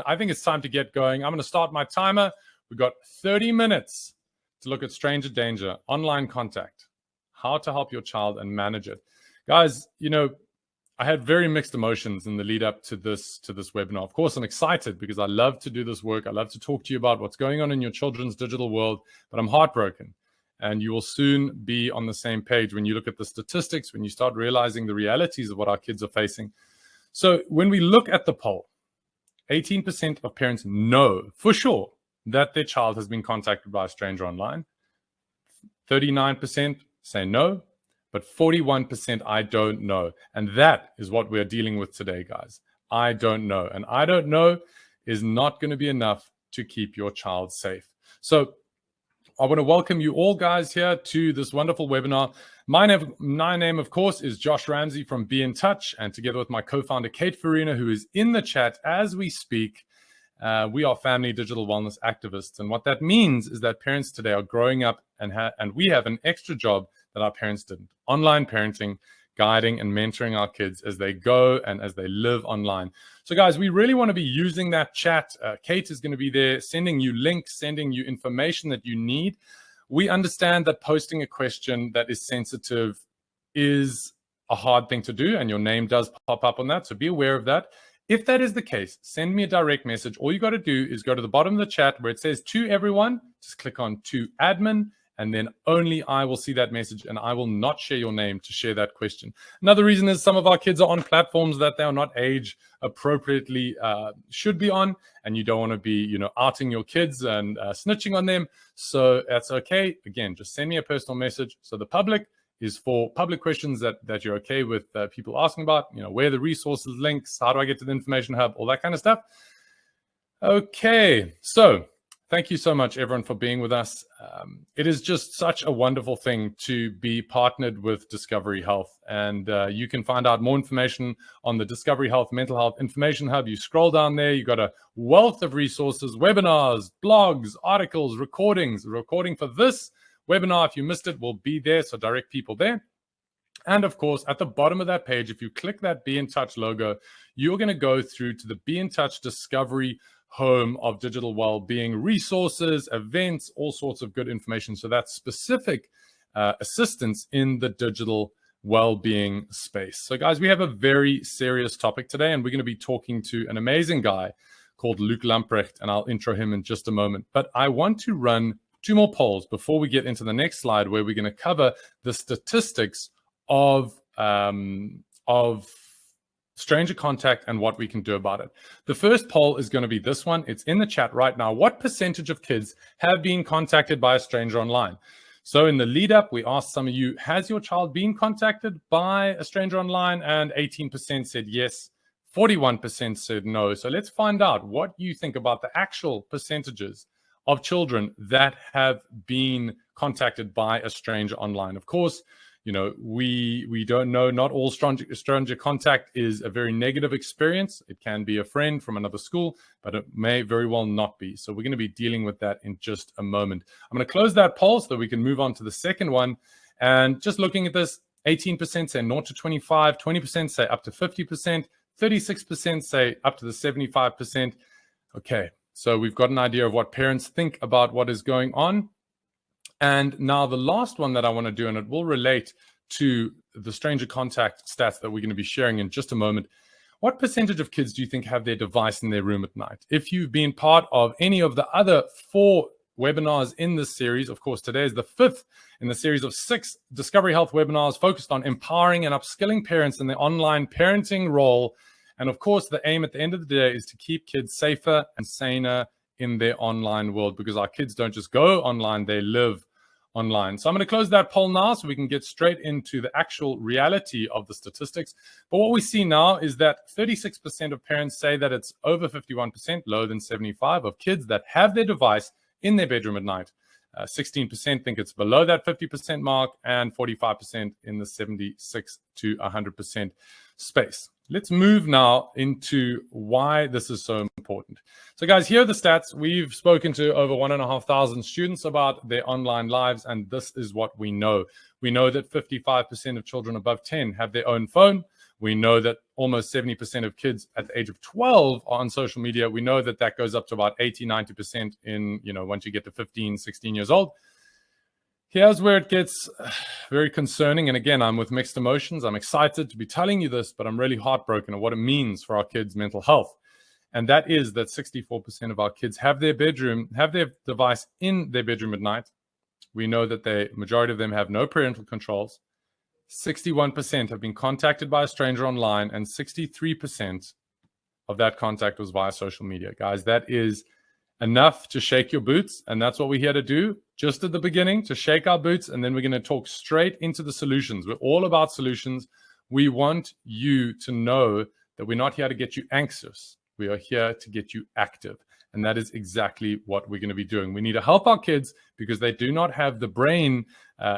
I think it's time to get going. I'm going to start my timer. We've got 30 minutes to look at stranger danger, online contact, how to help your child and manage it. Guys, I had very mixed emotions in the lead up to this webinar. Of course, I'm excited because I love to do this work. I love to talk to you about what's going on in your children's digital world, but I'm heartbroken. And you will soon be on the same page when you look at the statistics, when you start realizing the realities of what our kids are facing. So when we look at the poll, 18% of parents know for sure that their child has been contacted by a stranger online. 39% say no, but 41% I don't know. And that is what we're dealing with today, guys. I don't know. And I don't know is not going to be enough to keep your child safe. So I want to welcome you all, guys, here to this wonderful webinar. My name, of course, is Josh Ramsey from Be In Touch, and together with my co-founder, Kate Farina, who is in the chat as we speak, we are family digital wellness activists. And what that means is that parents today are growing up and we have an extra job that our parents didn't. Online parenting, guiding and mentoring our kids as they go and as they live online. So guys, we really want to be using that chat. Kate is going to be there sending you links, sending you information that you need. We understand that posting a question that is sensitive is a hard thing to do, and your name does pop up on that, so be aware of that. If that is the case, send me a direct message. All you got to do is go to the bottom of the chat where it says to everyone, just click on to admin, and then only I will see that message, and I will not share your name to share that question. Another reason is some of our kids are on platforms that they are not age appropriately should be on, and you don't want to be, outing your kids and snitching on them. So that's okay. Again, just send me a personal message. So the public is for public questions that you're okay with people asking about, where are the resources, links, how do I get to the information hub, all that kind of stuff. Okay, so thank you so much, everyone, for being with us. It is just such a wonderful thing to be partnered with Discovery Health. And you can find out more information on the Discovery Health Mental Health Information Hub. You scroll down there, you got a wealth of resources, webinars, blogs, articles, recordings. The recording for this webinar, if you missed it, will be there, so direct people there. And of course, at the bottom of that page, if you click that Be In Touch logo, you're going to go through to the Be In Touch Discovery home of digital well-being resources, events, all sorts of good information. So that's specific assistance in the digital well-being space. So guys, we have a very serious topic today, and we're going to be talking to an amazing guy called Luke Lamprecht, and I'll intro him in just a moment. But I want to run two more polls before we get into the next slide, where we're going to cover the statistics of stranger contact and what we can do about it. The first poll is going to be this one. It's in the chat right now. What percentage of kids have been contacted by a stranger online? So in the lead up, we asked some of you, has your child been contacted by a stranger online? And 18% said yes, 41% said no. So let's find out what you think about the actual percentages of children that have been contacted by a stranger online. Of course, we don't know. Not all stranger contact is a very negative experience. It can be a friend from another school, but it may very well not be. So we're going to be dealing with that in just a moment. I'm going to close that poll so that we can move on to the second one. And just looking at this, 18% say 0 to 25, 20% say up to 50%, 36% say up to the 75%. Okay, so we've got an idea of what parents think about what is going on. And now the last one that I want to do, and it will relate to the stranger contact stats that we're going to be sharing in just a moment. What percentage of kids do you think have their device in their room at night? If you've been part of any of the other 4 webinars in this series, of course, today is the 5th in the series of 6 Discovery Health webinars focused on empowering and upskilling parents in their online parenting role. And of course, the aim at the end of the day is to keep kids safer and saner in their online world, because our kids don't just go online, they live online. So I'm going to close that poll now so we can get straight into the actual reality of the statistics. But what we see now is that 36% of parents say that it's over 51%, lower than 75%, of kids that have their device in their bedroom at night. 16% think it's below that 50% mark, and 45% in the 76 to 100% space. Let's move now into why this is so important. So guys, here are the stats. We've spoken to over 1,500 students about their online lives, and this is what we know. We know that 55% of children above 10 have their own phone. We know that almost 70% of kids at the age of 12 are on social media. We know that that goes up to about 80, 90% in, once you get to 15, 16 years old. Here's where it gets very concerning. And again, I'm with mixed emotions. I'm excited to be telling you this, but I'm really heartbroken at what it means for our kids' mental health. And that is that 64% of our kids have their device in their bedroom at night. We know that the majority of them have no parental controls. 61% have been contacted by a stranger online, and 63% of that contact was via social media. Guys, that is enough to shake your boots, and that's what we're here to do just at the beginning, to shake our boots, and then we're going to talk straight into the solutions. We're all about solutions. We want you to know that we're not here to get you anxious. We are here to get you active. And that is exactly what we're going to be doing. We need to help our kids because they do not have the brain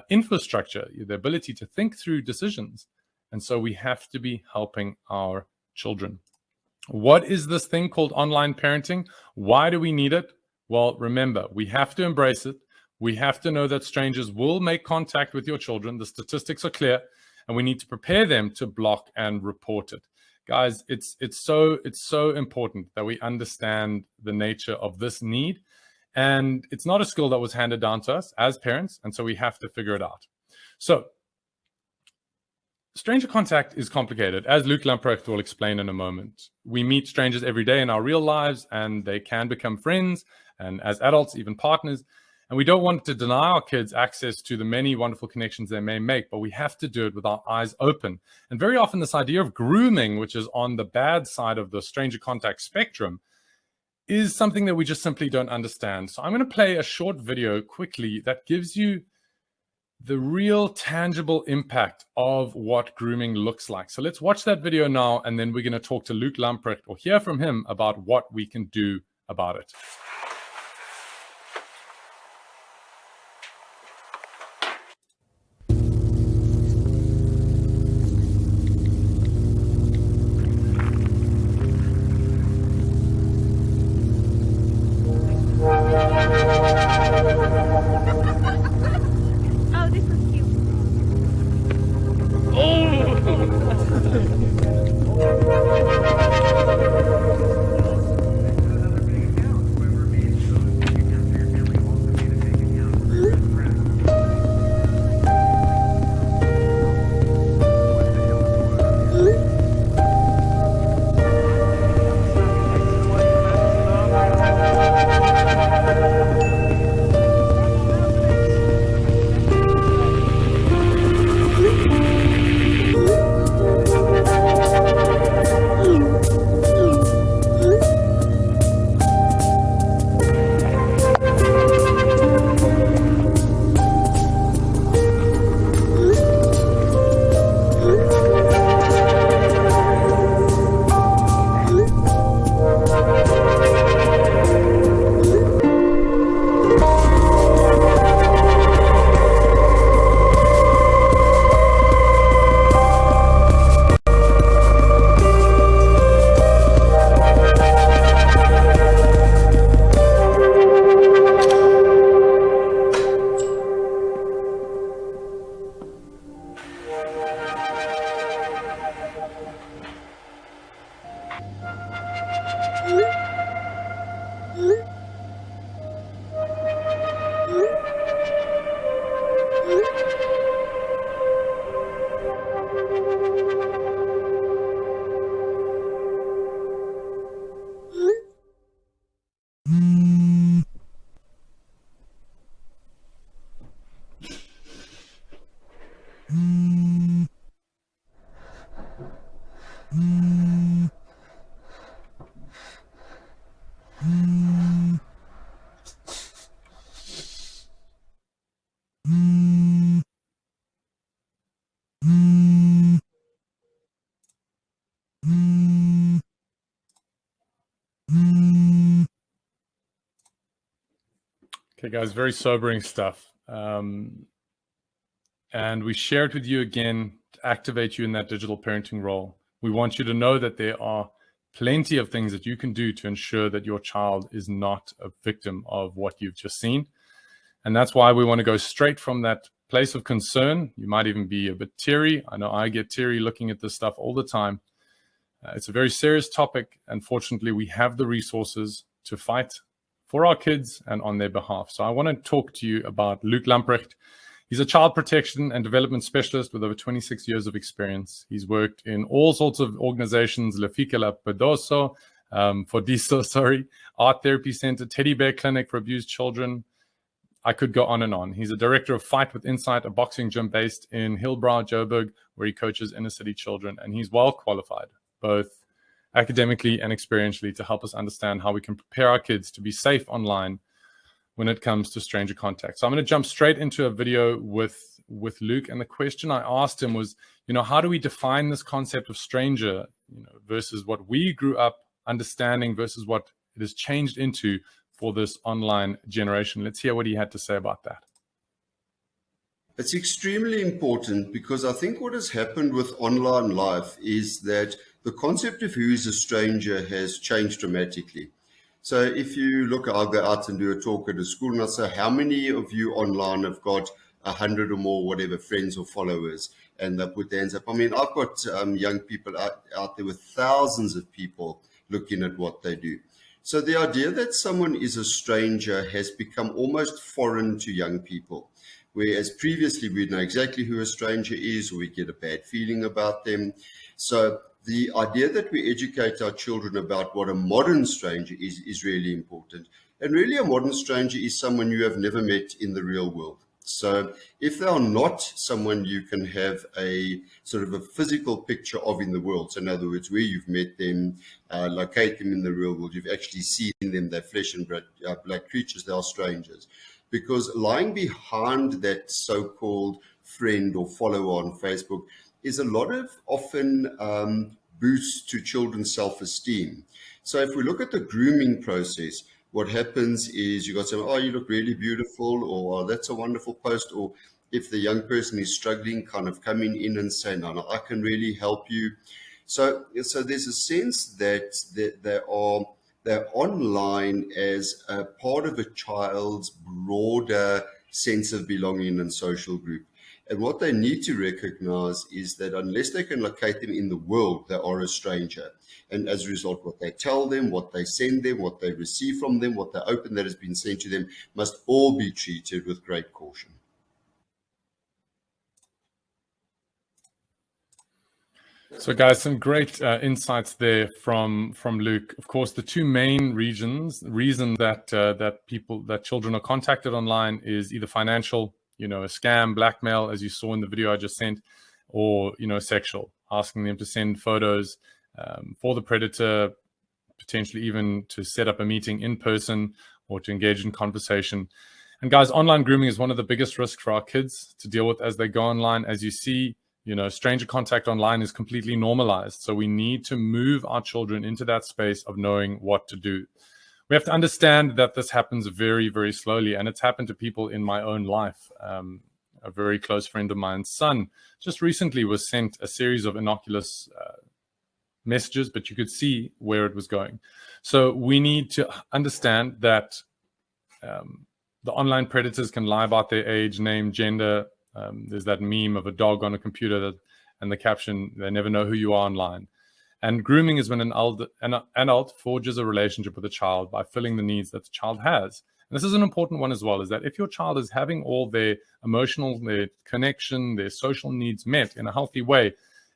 infrastructure, the ability to think through decisions. And so we have to be helping our children. What is this thing called online parenting? Why do we need it? Well, remember, we have to embrace it. We have to know that strangers will make contact with your children. The statistics are clear, and we need to prepare them to block and report it. Guys, it's so important that we understand the nature of this need. And it's not a skill that was handed down to us as parents, and so we have to figure it out. So stranger contact is complicated, as Luke Lamprecht will explain in a moment. We meet strangers every day in our real lives, and they can become friends, and as adults, even partners. And we don't want to deny our kids access to the many wonderful connections they may make, but we have to do it with our eyes open. And very often this idea of grooming, which is on the bad side of the stranger contact spectrum, is something that we just simply don't understand. So I'm going to play a short video quickly that gives you the real tangible impact of what grooming looks like. So let's watch that video now, and then we're going to talk to Luke Lamprecht or hear from him about what we can do about it. Okay, guys, very sobering stuff. And we share it with you again to activate you in that digital parenting role. We want you to know that there are plenty of things that you can do to ensure that your child is not a victim of what you've just seen. And that's why we want to go straight from that place of concern. You might even be a bit teary. I know I get teary looking at this stuff all the time. It's a very serious topic. Unfortunately, we have the resources to fight for our kids and on their behalf. So I want to talk to you about Luke Lamprecht. He's a child protection and development specialist with over 26 years of experience. He's worked in all sorts of organizations, La Fica La Pedoso, Fodiso, Art Therapy Center, Teddy Bear Clinic for Abused Children. I could go on and on. He's a director of Fight with Insight, a boxing gym based in Hillbrow, Joburg, where he coaches inner city children. And he's well qualified, both academically and experientially, to help us understand how we can prepare our kids to be safe online when it comes to stranger contact. So I'm going to jump straight into a video with Luke. And the question I asked him was, how do we define this concept of stranger, versus what we grew up understanding versus what it has changed into for this online generation. Let's hear what he had to say about that. It's extremely important, because I think what has happened with online life is that the concept of who is a stranger has changed dramatically. So if you look, I'll go out and do a talk at a school and I'll say, how many of you online have got 100 or more, whatever, friends or followers? And they put their hands up. I mean, I've got young people out there with thousands of people looking at what they do. So the idea that someone is a stranger has become almost foreign to young people, whereas previously we'd know exactly who a stranger is, or we get a bad feeling about them. So the idea that we educate our children about what a modern stranger is really important. And really a modern stranger is someone you have never met in the real world. So if they are not someone you can have a sort of a physical picture of in the world, so in other words, where you've met them, locate them in the real world, you've actually seen them, they're flesh and blood creatures, they are strangers. Because lying behind that so-called friend or follower on Facebook is a lot of often boosts to children's self-esteem. So if we look at the grooming process, what happens is you got someone, oh, you look really beautiful, or oh, that's a wonderful post, or if the young person is struggling, kind of coming in and saying, no, I can really help you. So there's a sense that they're online as a part of a child's broader sense of belonging and social group. And what they need to recognize is that unless they can locate them in the world, they are a stranger. And as a result, what they tell them, what they send them, what they receive from them, what they open that has been sent to them, must all be treated with great caution. So guys, some great insights there from Luke. Of course, the two main reason that children are contacted online is either financial, a scam, blackmail, as you saw in the video I just sent, or, sexual, asking them to send photos for the predator, potentially even to set up a meeting in person or to engage in conversation. And guys, online grooming is one of the biggest risks for our kids to deal with as they go online. As you see, stranger contact online is completely normalized. So we need to move our children into that space of knowing what to do. We have to understand that this happens very, very slowly. And it's happened to people in my own life. A very close friend of mine's son just recently was sent a series of innocuous messages, but you could see where it was going. So we need to understand that the online predators can lie about their age, name, gender. There's that meme of a dog on a computer and the caption, they never know who you are online. And grooming is when an adult forges a relationship with a child by filling the needs that the child has. And this is an important one as well, is that if your child is having all their emotional, their connection, their social needs met in a healthy way,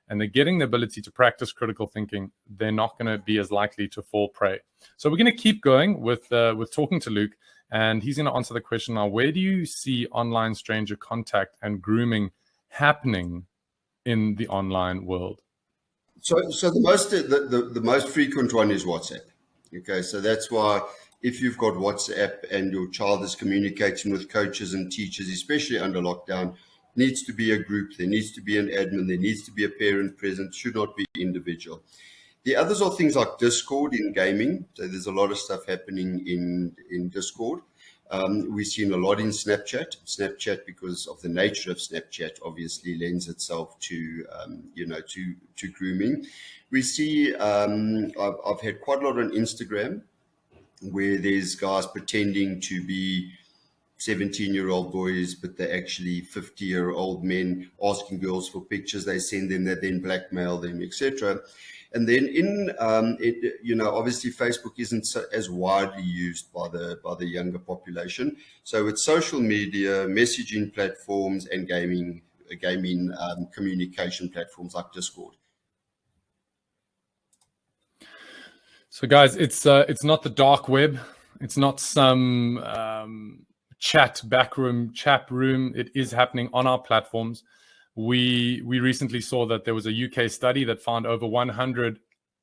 and they're getting the ability to practice critical thinking, they're not going to be as likely to fall prey. So we're going to keep going with talking to Luke, and he's going to answer the question now, where do you see online stranger contact and grooming happening in the online world? So the most frequent one is WhatsApp. Okay, so that's why if you've got WhatsApp and your child is communicating with coaches and teachers, especially under lockdown, needs to be a group, there needs to be an admin, there needs to be a parent present, should not be individual. The others are things like Discord in gaming. So there's a lot of stuff happening in Discord. We've seen a lot in Snapchat. Snapchat, because of the nature of Snapchat, obviously lends itself to to grooming. We see I've had quite a lot on Instagram where there's guys pretending to be 17-year-old boys, but they're actually 50-year-old men asking girls for pictures. They send them, they then blackmail them, etc. And then obviously Facebook isn't as widely used by the younger population. So it's social media, messaging platforms, and gaming communication platforms like Discord. So guys, it's not the dark web. It's not some chat room. It is happening on our platforms. We recently saw that there was a UK study that found over 100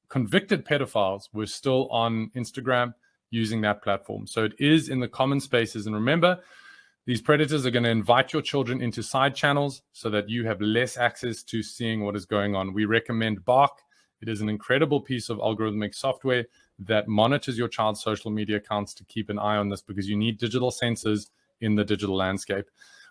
convicted pedophiles were still on Instagram using that platform. So it is in the common spaces. And remember, these predators are going to invite your children into side channels so that you have less access to seeing what is going on. We recommend Bark. It is an incredible piece of algorithmic software that monitors your child's social media accounts to keep an eye on this, because you need digital sensors in the digital landscape.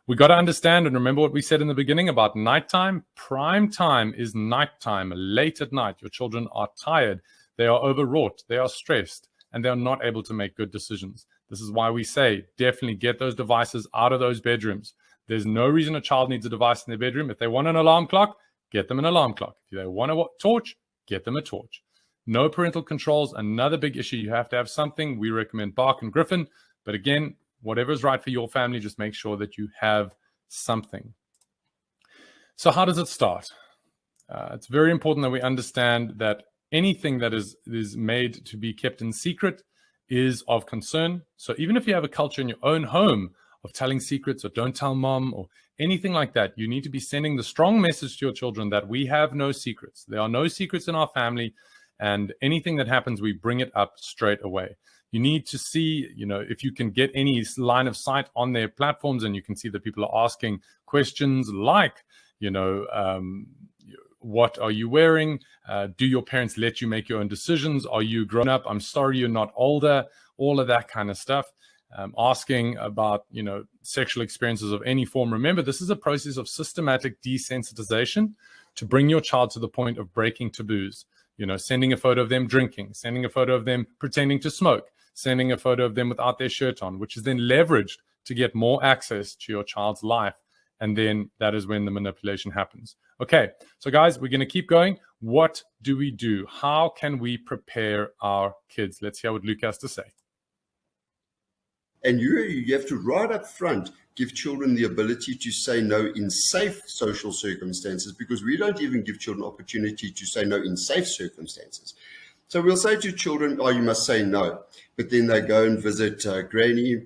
We got to understand and remember what we said in the beginning about nighttime. Prime time is nighttime, late at night. Your children are tired, they are overwrought, they are stressed, and they are not able to make good decisions. This is why we say definitely get those devices out of those bedrooms. There's no reason a child needs a device in their bedroom. If they want an alarm clock, get them an alarm clock. If they want a torch, get them a torch. No parental controls, another big issue. You have to have something. We recommend Bark and Griffin. But again, whatever is right for your family, just make sure that you have something. So how does it start? It's very important that we understand that anything that is made to be kept in secret is of concern. So even if you have a culture in your own home of telling secrets or don't tell mom or anything like that, you need to be sending the strong message to your children that we have no secrets. There are no secrets in our family, and anything that happens, we bring it up straight away. You need to see, if you can get any line of sight on their platforms, and you can see that people are asking questions like, what are you wearing? Do your parents let you make your own decisions? Are you grown up? I'm sorry you're not older. All of that kind of stuff. Asking about, sexual experiences of any form. Remember, this is a process of systematic desensitization to bring your child to the point of breaking taboos. Sending a photo of them drinking, sending a photo of them pretending to smoke, sending a photo of them without their shirt on, which is then leveraged to get more access to your child's life. And then that is when the manipulation happens. Okay, so guys, we're going to keep going. What do we do? How can we prepare our kids? Let's hear what Luke has to say. And you have to right up front give children the ability to say no in safe social circumstances, because we don't even give children opportunity to say no in safe circumstances. So we'll say to children, oh, you must say no. But then they go and visit Granny.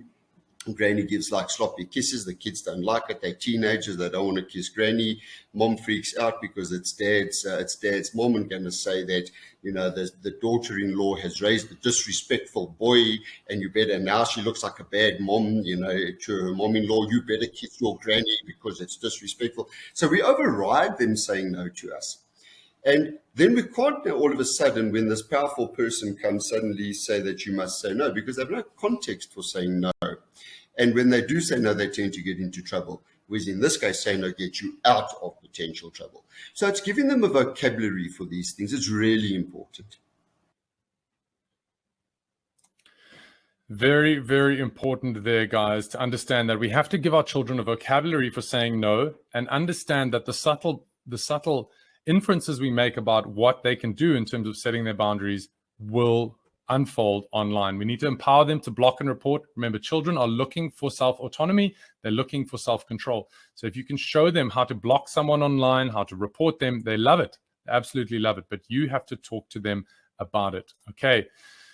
Granny gives like sloppy kisses. The kids don't like it. They're teenagers. They don't want to kiss Granny. Mom freaks out because it's dad's mom, and going to say that, the daughter-in-law has raised a disrespectful boy, and you better, now she looks like a bad mom, to her mom-in-law, you better kiss your granny because it's disrespectful. So we override them saying no to us. And then we can't now all of a sudden, when this powerful person comes, suddenly say that you must say no, because they have no context for saying no. And when they do say no, they tend to get into trouble. Whereas in this case, say no gets you out of potential trouble. So it's giving them a vocabulary for these things. It's really important. Very, very important there, guys, to understand that we have to give our children a vocabulary for saying no, and understand that the subtle inferences we make about what they can do in terms of setting their boundaries will unfold online. We need to empower them to block and report. Remember, children are looking for self-autonomy. They're looking for self-control. So if you can show them how to block someone online, how to report them, they love it. They absolutely love it. But you have to talk to them about it. Okay.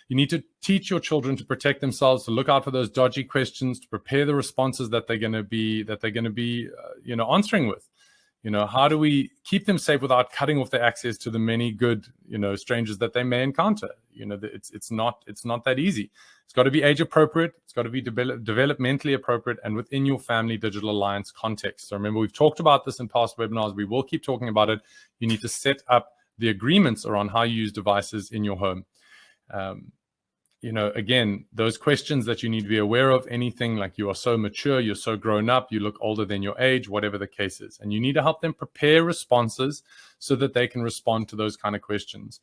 You need to teach your children to protect themselves, to look out for those dodgy questions, to prepare the responses that they're going to be answering with. How do we keep them safe without cutting off their access to the many good, strangers that they may encounter? It's not that easy. It's got to be age appropriate. It's got to be developmentally appropriate and within your family digital alliance context. So remember, we've talked about this in past webinars. We will keep talking about it. You need to set up the agreements around how you use devices in your home. Again, those questions that you need to be aware of, anything like you are so mature, you're so grown up, you look older than your age, whatever the case is. And you need to help them prepare responses so that they can respond to those kind of questions.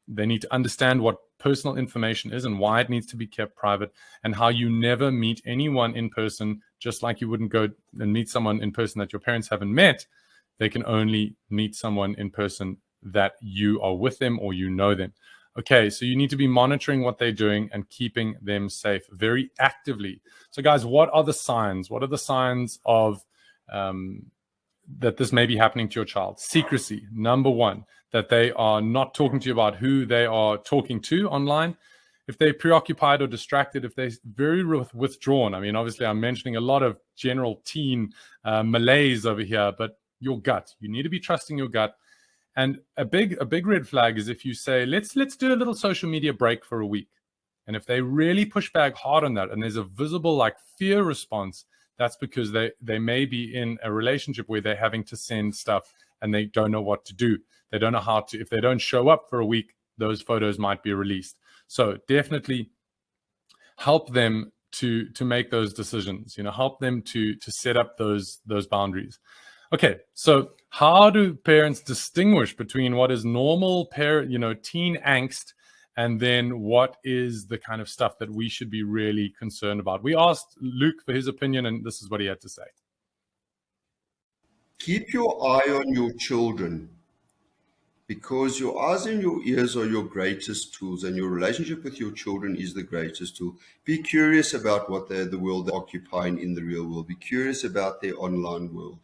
They need to understand what personal information is and why it needs to be kept private, and how you never meet anyone in person, just like you wouldn't go and meet someone in person that your parents haven't met. They can only meet someone in person that you are with them or you know them. Okay, so you need to be monitoring what they're doing and keeping them safe very actively. So guys, what are the signs? What are the signs of that this may be happening to your child? Secrecy, number one, that they are not talking to you about who they are talking to online. If they're preoccupied or distracted, if they're very withdrawn. I mean, obviously I'm mentioning a lot of general teen malaise over here, but your gut, you need to be trusting your gut. And a big red flag is if you say, let's do a little social media break for a week. And if they really push back hard on that, and there's a visible like fear response, that's because they may be in a relationship where they're having to send stuff and they don't know what to do. They don't know how to. If they don't show up for a week, those photos might be released. So definitely help them to make those decisions. Help them to set up those boundaries. Okay, so how do parents distinguish between what is normal teen angst and then what is the kind of stuff that we should be really concerned about? We asked Luke for his opinion, and this is what he had to say. Keep your eye on your children, because your eyes and your ears are your greatest tools, and your relationship with your children is the greatest tool. Be curious about what the world they're occupying in the real world. Be curious about their online world,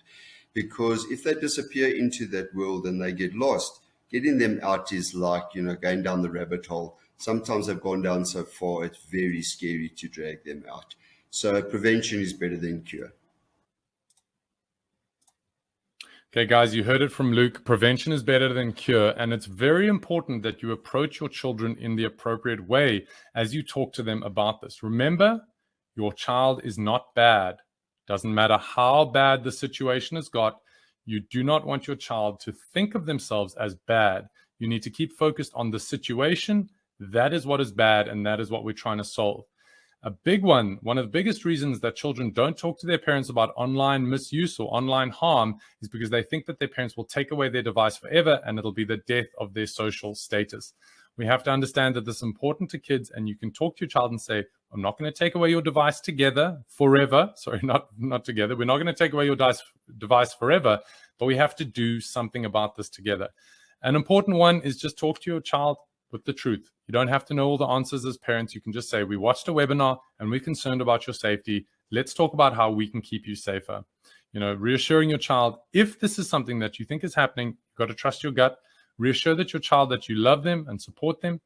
because if they disappear into that world and they get lost, getting them out is like, going down the rabbit hole. Sometimes they've gone down so far, it's very scary to drag them out. So prevention is better than cure. Okay, guys, you heard it from Luke. Prevention is better than cure. And it's very important that you approach your children in the appropriate way as you talk to them about this. Remember, your child is not bad. Doesn't matter how bad the situation has got. You do not want your child to think of themselves as bad. You need to keep focused on the situation. That is what is bad, and that is what we're trying to solve. A big one of the biggest reasons that children don't talk to their parents about online misuse or online harm is because they think that their parents will take away their device forever and it'll be the death of their social status. We have to understand that this is important to kids, and you can talk to your child and say, I'm not going to take away your device forever. Sorry, not together. We're not going to take away your device forever, but we have to do something about this together. An important one is just talk to your child with the truth. You don't have to know all the answers as parents. You can just say, we watched a webinar and we're concerned about your safety. Let's talk about how we can keep you safer. Reassuring your child, if this is something that you think is happening, you've got to trust your gut. Reassure your child that you love them and support them.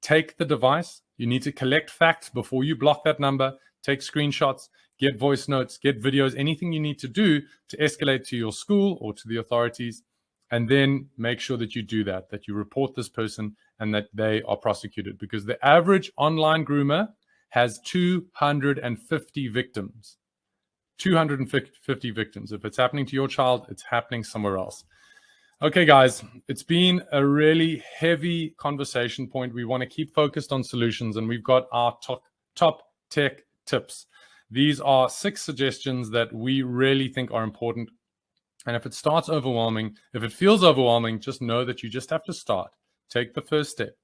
Take the device. You need to collect facts before you block that number. Take screenshots, get voice notes, get videos, anything you need to do to escalate to your school or to the authorities. And then make sure that you do that you report this person and that they are prosecuted, because the average online groomer has 250 victims. 250 victims. If it's happening to your child, it's happening somewhere else. Okay, guys, it's been a really heavy conversation point. We want to keep focused on solutions, and we've got our top tech tips. These are 6 suggestions that we really think are important. And if it feels overwhelming, just know that you just have to start. Take the first step.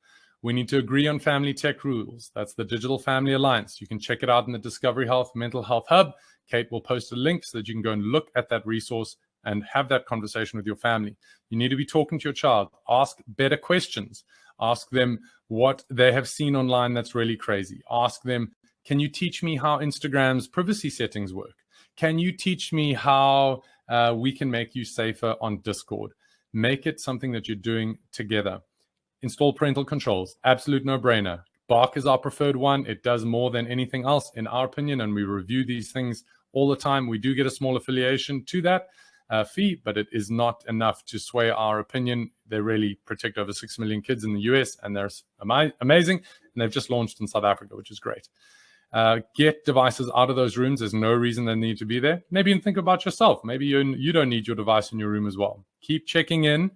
We need to agree on family tech rules. That's the Digital Family Alliance. You can check it out in the Discovery Health Mental Health Hub. Kate will post a link so that you can go and look at that resource and have that conversation with your family. You need to be talking to your child. Ask better questions. Ask them what they have seen online that's really crazy. Ask them, can you teach me how Instagram's privacy settings work? Can you teach me how we can make you safer on Discord? Make it something that you're doing together. Install parental controls. Absolute no-brainer. Bark is our preferred one. It does more than anything else, in our opinion, and we review these things all the time. We do get a small affiliation to that fee, but it is not enough to sway our opinion. They really protect over 6 million kids in the US, and they're amazing. And they've just launched in South Africa, which is great. Get devices out of those rooms. There's no reason they need to be there. Maybe even think about yourself. Maybe you don't need your device in your room as well. Keep checking in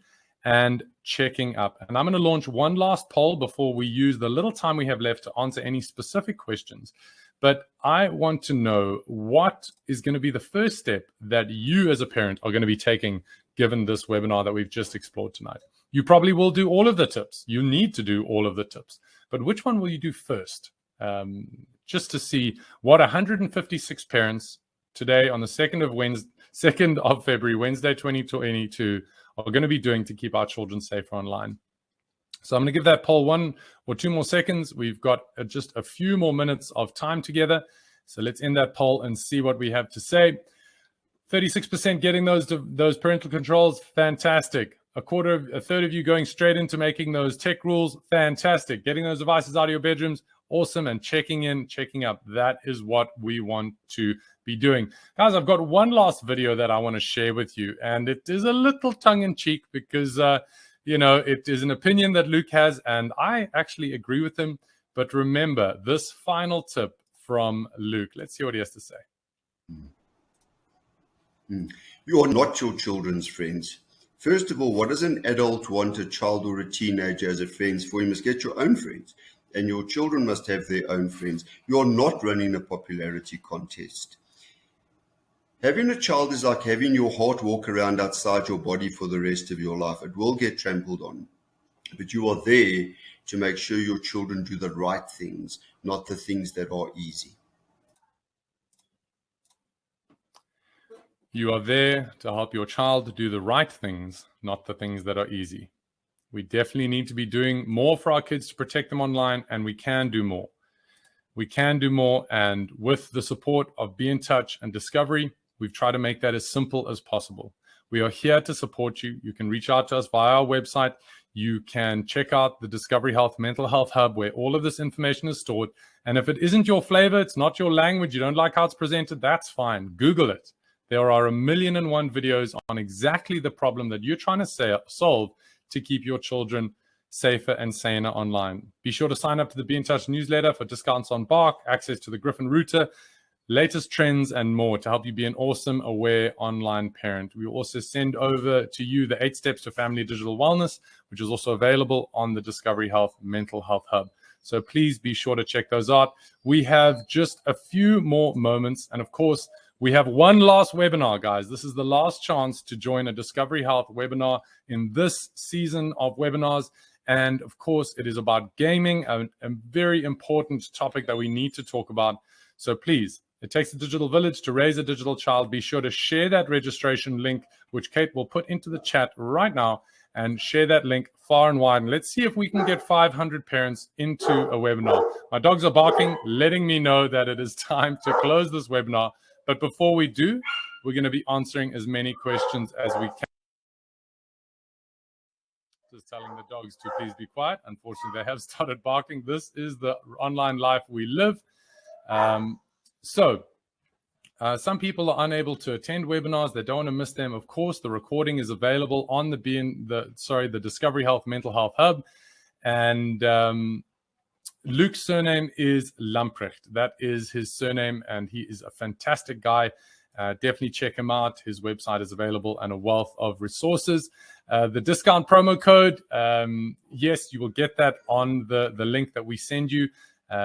and checking up. And I'm going to launch one last poll before we use the little time we have left to answer any specific questions. But I want to know what is going to be the first step that you as a parent are going to be taking given this webinar that we've just explored tonight. You probably will do all of the tips. You need to do all of the tips. But which one will you do first? Just to see what 156 parents today on the 2nd of February, Wednesday 2022, are going to be doing to keep our children safer online. So I'm going to give that poll 1 or 2 more seconds. We've got just a few more minutes of time together. So let's end that poll and see what we have to say. 36% getting those parental controls, fantastic. A third of you going straight into making those tech rules, fantastic. Getting those devices out of your bedrooms, awesome. And checking in, checking up, that is what we want to be doing. Guys, I've got one last video that I want to share with you, and it is a little tongue-in-cheek because, it is an opinion that Luke has, and I actually agree with him. But remember this final tip from Luke. Let's see what he has to say. You are not your children's friends. First of all, what does an adult want a child or a teenager as a friends for? You must get your own friends, and your children must have their own friends. You're not running a popularity contest. Having a child is like having your heart walk around outside your body for the rest of your life. It will get trampled on, but you are there to make sure your children do the right things, not the things that are easy. You are there to help your child do the right things, not the things that are easy. We definitely need to be doing more for our kids to protect them online, and we can do more. We can do more, and with the support of Be in Touch and Discovery, we've tried to make that as simple as possible. We are here to support you. You can reach out to us via our website. You can check out the Discovery Health Mental Health Hub, where all of this information is stored. And if it isn't your flavor, it's not your language, you don't like how it's presented, that's fine. Google it. There are 1,000,001 videos on exactly the problem that you're trying to solve to keep your children safer and saner online. Be sure to sign up to the Be in Touch newsletter for discounts on Bark, access to the Griffin router, latest trends, and more to help you be an awesome, aware online parent. We will also send over to you the 8 Steps to Family Digital Wellness, which is also available on the Discovery Health Mental Health Hub. So please be sure to check those out. We have just a few more moments. And of course, we have one last webinar, guys. This is the last chance to join a Discovery Health webinar in this season of webinars. And of course, it is about gaming, a very important topic that we need to talk about. So please, it takes a digital village to raise a digital child. Be sure to share that registration link, which Kate will put into the chat right now, and share that link far and wide. And let's see if we can get 500 parents into a webinar. My dogs are barking, letting me know that it is time to close this webinar. But before we do, we're going to be answering as many questions as we can. Just telling the dogs to please be quiet. Unfortunately, they have started barking. This is the online life we live. Some people are unable to attend webinars. They don't want to miss them. Of course, the recording is available on the Discovery Health Mental Health Hub. And Luke's surname is Lamprecht. That is his surname, and he is a fantastic guy. Definitely check him out. His website is available and a wealth of resources. The discount promo code, yes, you will get that on the link that we send you.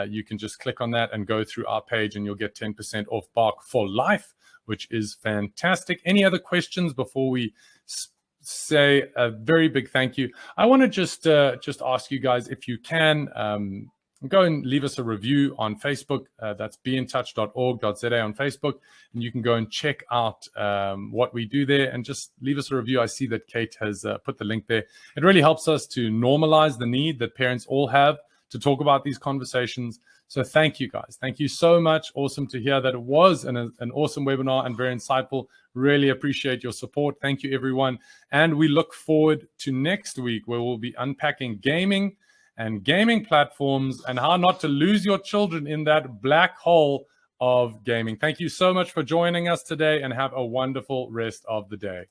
You can just click on that and go through our page, and you'll get 10% off Bark for life, which is fantastic. Any other questions before we say a very big thank you? I want to just ask you guys, if you can, go and leave us a review on Facebook. That's beintouch.org.za on Facebook. And you can go and check out what we do there and just leave us a review. I see that Kate has put the link there. It really helps us to normalize the need that parents all have to talk about these conversations. So thank you, guys. Thank you so much. Awesome to hear that it was an awesome webinar and very insightful. Really appreciate your support. Thank you, everyone. And we look forward to next week, where we'll be unpacking gaming and gaming platforms and how not to lose your children in that black hole of gaming. Thank you so much for joining us today, and have a wonderful rest of the day.